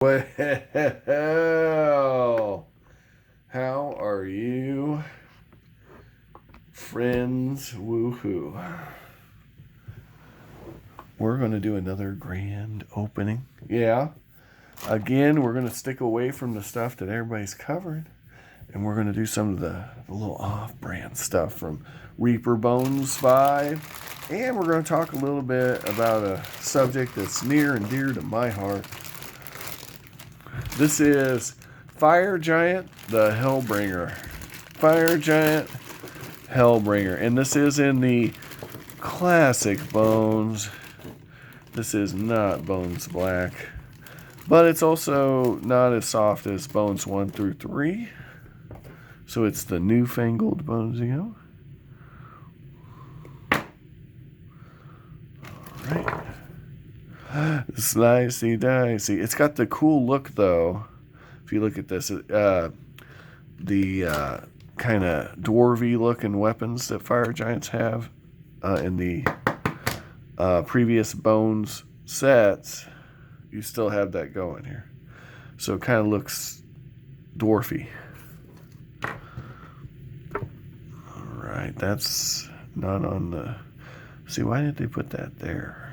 Well, how are you, friends? Woohoo. We're going to do another grand opening. Yeah. Again, we're going to stick away from the stuff that everybody's covered. And we're going to do some of the little off-brand stuff from Reaper Bones 5. And we're going to talk a little bit about a subject that's near and dear to my heart. This is Fire Giant, the Hellbringer. Fire Giant, Hellbringer. And this is in the classic Bones. This is not Bones Black. But it's also not as soft as Bones 1 through 3. So it's the newfangled Bonesio. Alright. Slicey dicey. It's got the cool look though. If you look at this, the kind of dwarvy looking weapons that fire giants have in the previous Bones sets, you still have that going here. So it kind of looks dwarfy. Alright, that's not on the... See, why did they put that there?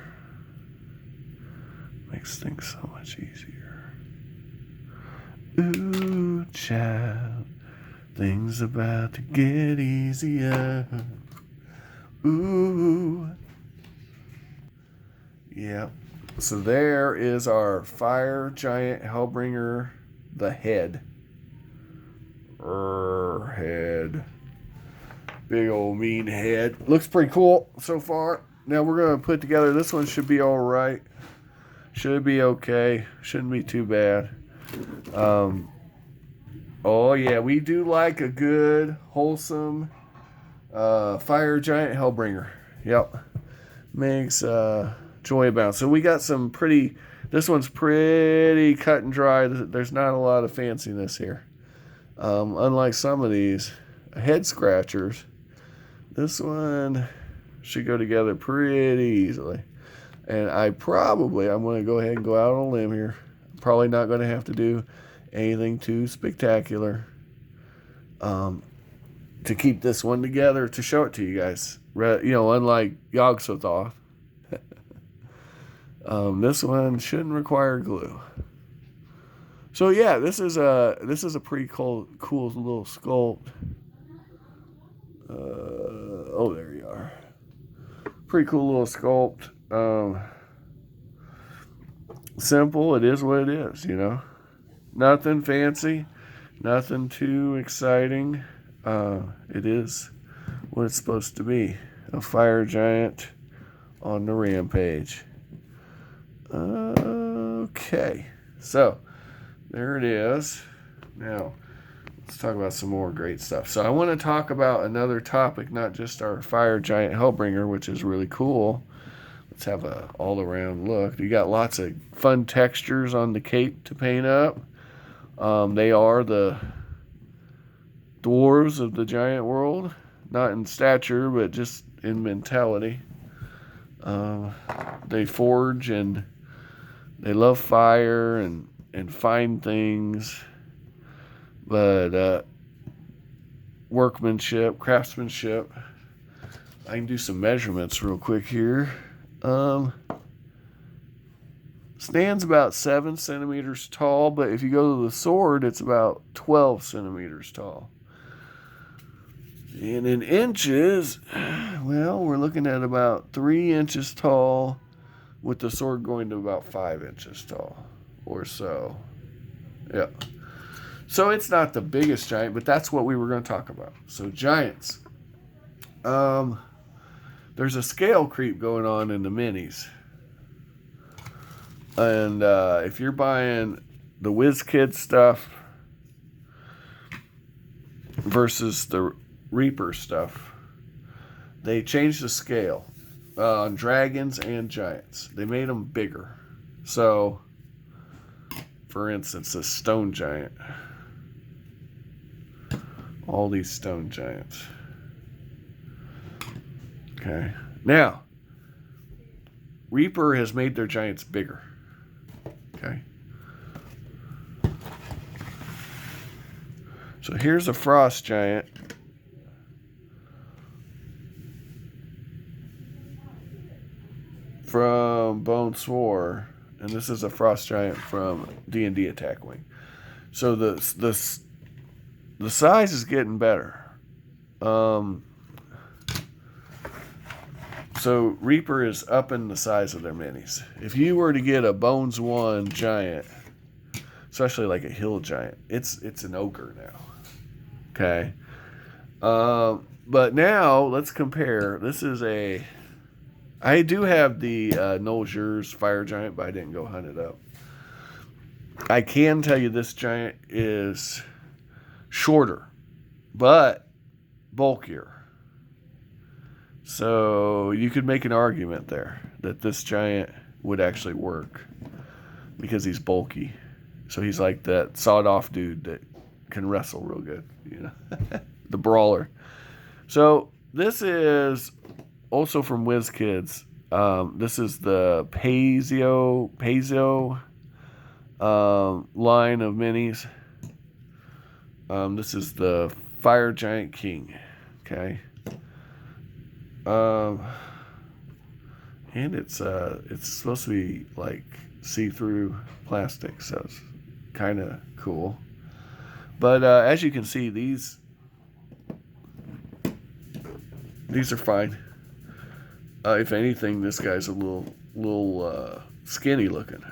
Makes things so much easier. Ooh, child, things about to get easier. Ooh. Yeah. So there is our Fire Giant Hellbringer, the head. Head. Big old mean head. Looks pretty cool so far. Now we're going to put together, this one should be alright. Should be okay. Shouldn't be too bad. Oh yeah, we do like a good, wholesome Fire Giant Hellbringer. Yep. Makes joy abound. So we got some pretty, this one's pretty cut and dry. There's not a lot of fanciness here. Unlike some of these head scratchers, this one should go together pretty easily. And I'm going to go ahead and go out on a limb here. I'm probably not going to have to do anything too spectacular to keep this one together, to show it to you guys. Unlike Yog-Sothoth, this one shouldn't require glue. So yeah, this is a pretty cool little sculpt. Oh, there you are. Pretty cool little sculpt. Simple, it is what it is, Nothing fancy, nothing too exciting. It is what it's supposed to be. A fire giant on the rampage. Okay, so there it is. Now, let's talk about some more great stuff. So I want to talk about another topic, not just our Fire Giant Hellbringer, which is really cool. Let's have a all-around look. You got lots of fun textures on the cape to paint up. They are the dwarves of the giant world. Not in stature, but just in mentality. They forge and they love fire and find things. But workmanship, craftsmanship. I can do some measurements real quick here. Stands about 7 centimeters tall, but if you go to the sword, it's about 12 centimeters tall. And in inches, well, we're looking at about 3 inches tall, with the sword going to about 5 inches tall or so. Yeah. So it's not the biggest giant, but that's what we were going to talk about. So giants. There's a scale creep going on in the minis. And if you're buying the WizKid stuff versus the Reaper stuff, they changed the scale on dragons and giants. They made them bigger. So, for instance, a stone giant. All these stone giants. Okay. Now, Reaper has made their giants bigger. Okay. So here's a frost giant. From Bone Swore, and this is a frost giant from D&D Attack Wing. So the size is getting better. So Reaper is upping the size of their minis. If you were to get a Bones 1 giant, especially like a hill giant, it's an ogre now. Okay. But now let's compare. This is a. I do have the Nolgers Fire Giant, but I didn't go hunt it up. I can tell you this giant is shorter, but bulkier. So you could make an argument there that this giant would actually work because he's bulky. So he's like that sawed-off dude that can wrestle real good, you know, the brawler. So this is also from WizKids. This is the Paizo line of minis. This is the Fire Giant King. Okay. And it's supposed to be like see-through plastic, so it's kind of cool. But as you can see, these are fine. If anything, this guy's a little skinny looking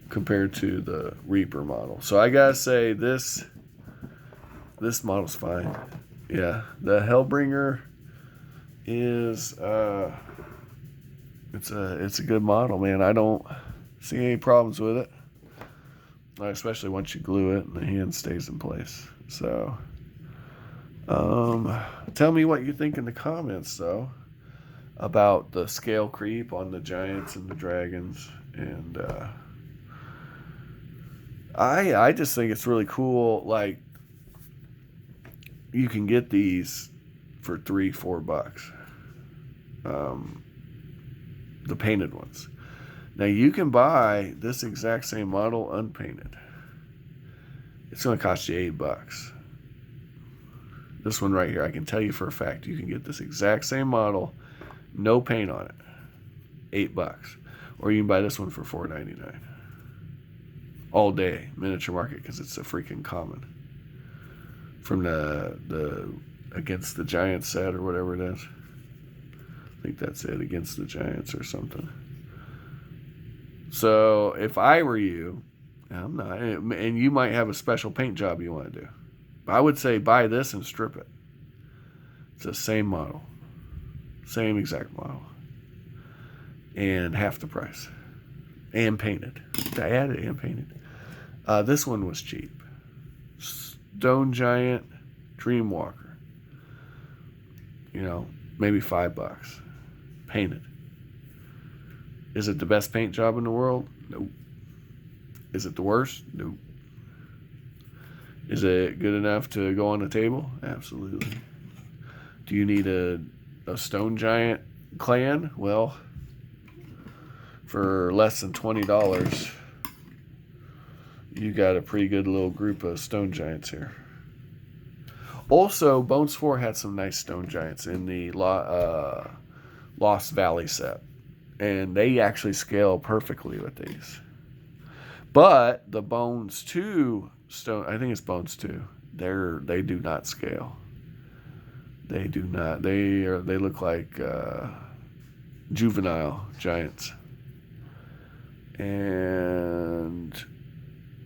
compared to the Reaper model. So I gotta say this model's fine. Yeah, the Hellbringer is it's a good model, man. I don't see any problems with it, especially once you glue it and the hand stays in place. So tell me what you think in the comments, though, about the scale creep on the giants and the dragons. And I just think it's really cool. Like, you can get these for $3-4. The painted ones. Now you can buy this exact same model unpainted. It's going to cost you $8. This one right here, I can tell you for a fact, you can get this exact same model, no paint on it, $8. Or you can buy this one for $4.99. All day, Miniature Market, because it's a freaking common. From the Against the Giants set or whatever it is. I think that's it, Against the Giants or something. So if I were you, I'm not, and you might have a special paint job you want to do, I would say buy this and strip it. It's the same model. Same exact model. And half the price. And painted. I added and painted. This one was cheap. Stone Giant Dreamwalker. You know, maybe $5. Painted. Is it the best paint job in the world? Nope. Is it the worst? Nope. Is it good enough to go on the table? Absolutely. Do you need a Stone Giant clan? Well, for less than $20, you got a pretty good little group of Stone Giants here. Also, Bones 4 had some nice Stone Giants in the Lost Valley set. And they actually scale perfectly with these. But the Bones 2 Stone, I think it's Bones 2, they do not scale. They do not. They look like juvenile giants. And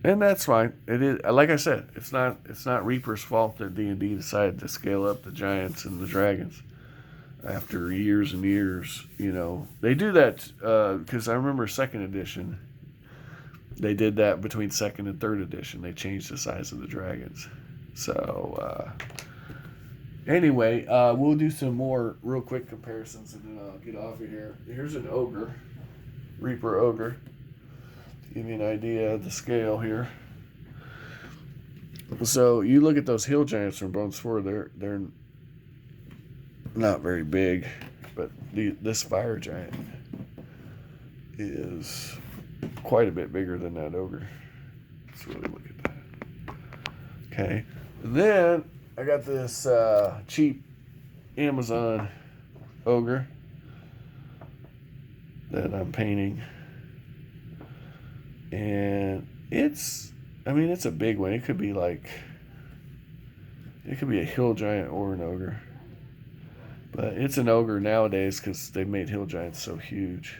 that's fine. It is, like I said, it's not Reaper's fault that D&D decided to scale up the giants and the dragons after years and years. You know, they do that because I remember second edition. They did that between second and third edition. They changed the size of the dragons. So anyway, we'll do some more real quick comparisons and then I'll get off of here. Here's an ogre, Reaper ogre. Give you an idea of the scale here. So you look at those hill giants from Bones 4, they're not very big, but this fire giant is quite a bit bigger than that ogre. Let's really look at that. Okay. Then I got this cheap Amazon ogre that I'm painting. And it's a big one. It could be a hill giant or an ogre. But it's an ogre nowadays because they made hill giants so huge.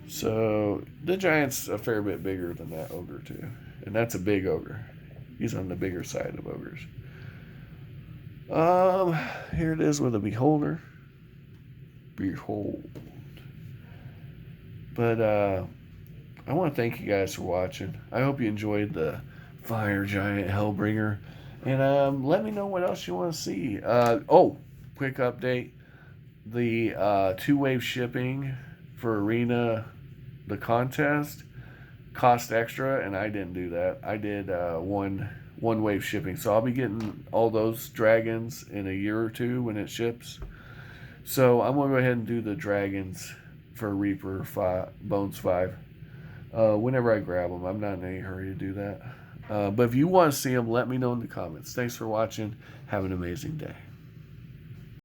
So the giant's a fair bit bigger than that ogre too. And that's a big ogre. He's on the bigger side of ogres. Here it is with a beholder. Behold. But I want to thank you guys for watching. I hope you enjoyed the Fire Giant Hellbringer. And let me know what else you want to see. Quick update. The 2-wave shipping for Arena, the contest, cost extra, and I didn't do that. I did one-wave shipping. So I'll be getting all those dragons in a year or two when it ships. So I'm going to go ahead and do the dragons for Reaper Bones 5. Whenever I grab them. I'm not in any hurry to do that. But if you want to see them, let me know in the comments. Thanks for watching. Have an amazing day.